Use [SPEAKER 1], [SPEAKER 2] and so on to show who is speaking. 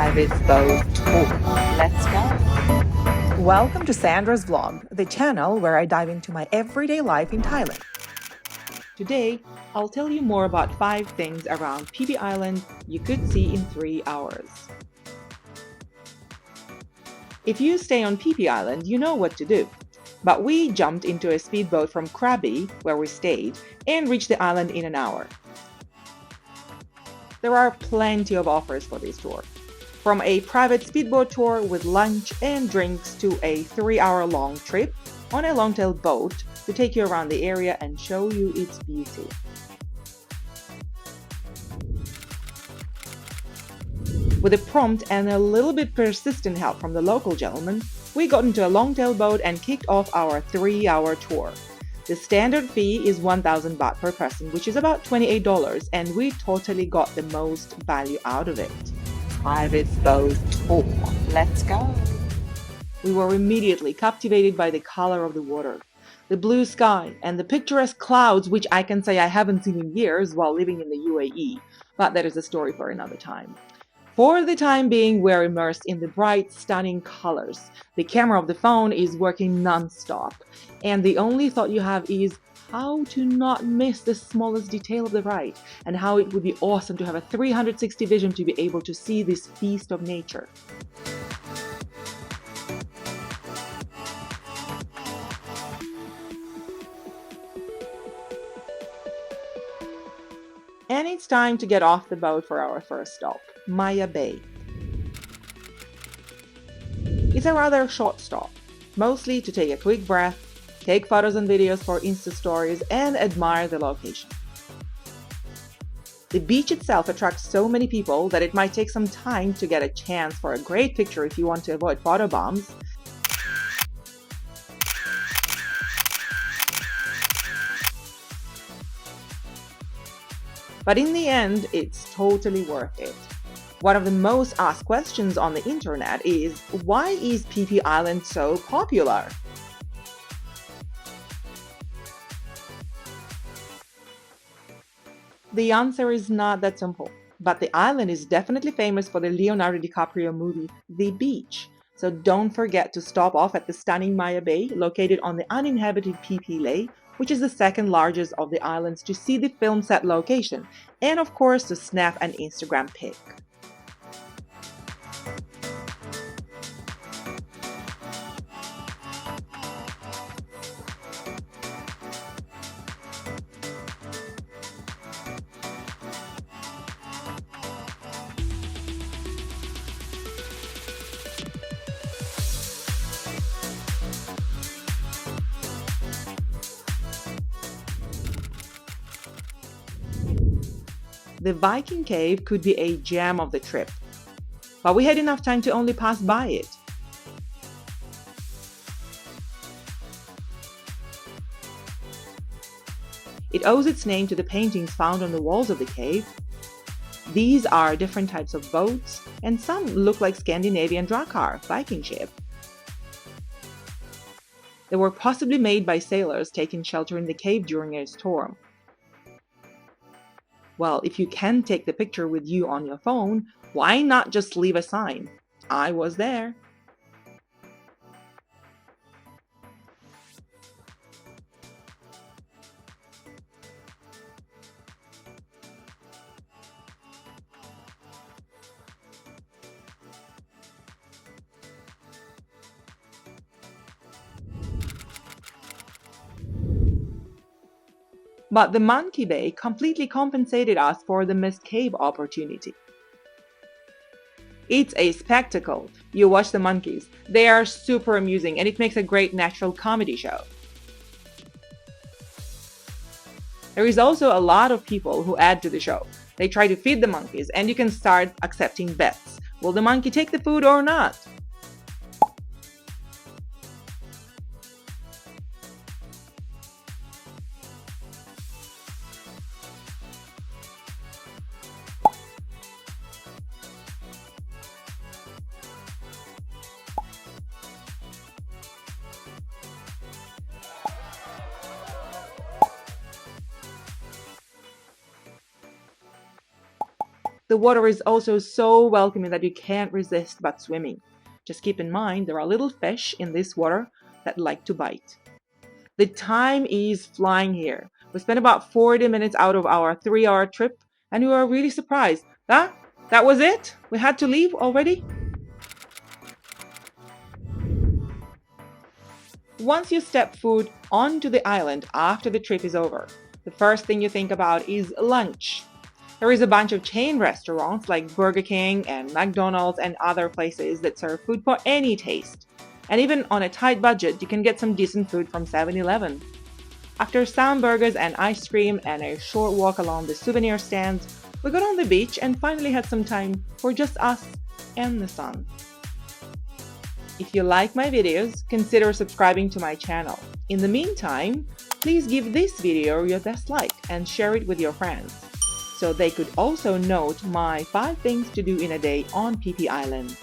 [SPEAKER 1] private boat tour. Let's go.
[SPEAKER 2] Welcome to Sandra's Vlog, the channel where I dive into my everyday life in Thailand. Today, I'll tell you more about 5 things around Phi Phi Island you could see in 3 hours. If you stay on Phi Phi Island, you know what to do. But we jumped into a speedboat from Krabi, where we stayed, and reached the island in an hour. There are plenty of offers for this tour. From a private speedboat tour with lunch and drinks to a 3-hour-long trip on a longtail boat to take you around the area and show you its beauty. With a prompt and a little bit persistent help from the local gentleman, we got into a longtail boat and kicked off our 3-hour tour. The standard fee is 1,000 baht per person, which is about $28, and we totally got the most value out of it.
[SPEAKER 1] Private boat tour. Let's go.
[SPEAKER 2] We were immediately captivated by the color of the water, the blue sky, and the picturesque clouds, which I can say I haven't seen in years while living in the UAE, but that is a story for another time. For the time being, we're immersed in the bright, stunning colors. The camera of the phone is working non-stop, and the only thought you have is how to not miss the smallest detail of the ride, and how it would be awesome to have a 360 vision to be able to see this feast of nature. And it's time to get off the boat for our first stop, Maya Bay. It's a rather short stop, mostly to take a quick breath, take photos and videos for Insta stories, and admire the location. The beach itself attracts so many people that it might take some time to get a chance for a great picture if you want to avoid photo bombs. But in the end, it's totally worth it. One of the most asked questions on the internet is, why is Phi Phi Island so popular? The answer is not that simple, but the island is definitely famous for the Leonardo DiCaprio movie The Beach. So don't forget to stop off at the stunning Maya Bay, located on the uninhabited Phi Phi Lake, which is the second largest of the islands, to see the film set location, and of course to snap an Instagram pic. The Viking Cave could be a gem of the trip, but we had enough time to only pass by it. It owes its name to the paintings found on the walls of the cave. These are different types of boats, and some look like Scandinavian drakkar, Viking ship. They were possibly made by sailors taking shelter in the cave during a storm. Well, if you can take the picture with you on your phone, why not just leave a sign? I was there. But the Monkey Bay completely compensated us for the missed cave opportunity. It's a spectacle. You watch the monkeys. They are super amusing, and it makes a great natural comedy show. There is also a lot of people who add to the show. They try to feed the monkeys, and you can start accepting bets. Will the monkey take the food or not? The water is also so welcoming that you can't resist but swimming. Just keep in mind there are little fish in this water that like to bite. The time is flying here. We spent about 40 minutes out of our 3-hour trip, and we were really surprised. That was it? We had to leave already? Once you step foot onto the island after the trip is over, the first thing you think about is lunch. There is a bunch of chain restaurants like Burger King and McDonald's and other places that serve food for any taste. And even on a tight budget, you can get some decent food from 7-Eleven. After some burgers and ice cream and a short walk along the souvenir stands, we got on the beach and finally had some time for just us and the sun. If you like my videos, consider subscribing to my channel. In the meantime, please give this video your best like and share it with your friends, so they could also note my 5 things to do in a day on Phi Phi Island.